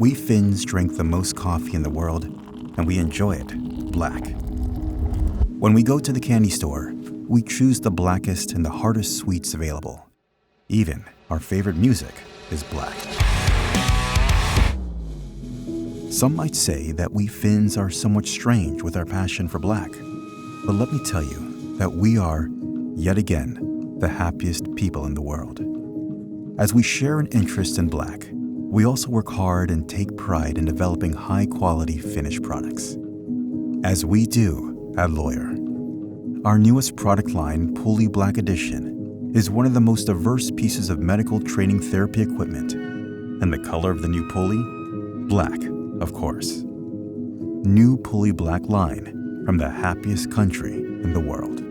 We Finns drink the most coffee in the world, and we enjoy it black. When we go to the candy store, we choose the blackest and the hardest sweets available. Even our favorite music is black. Some might say that we Finns are somewhat strange with our passion for black, but let me tell you that we are, yet again, the happiest people in the world. As we share an interest in black, we also work hard and take pride in developing high-quality finished products. As we do at Lojer. Our newest product line, Pulley Black Edition, is one of the most diverse pieces of medical training therapy equipment. And the color of the new Pulley? Black, of course. New Pulley Black line from the happiest country in the world.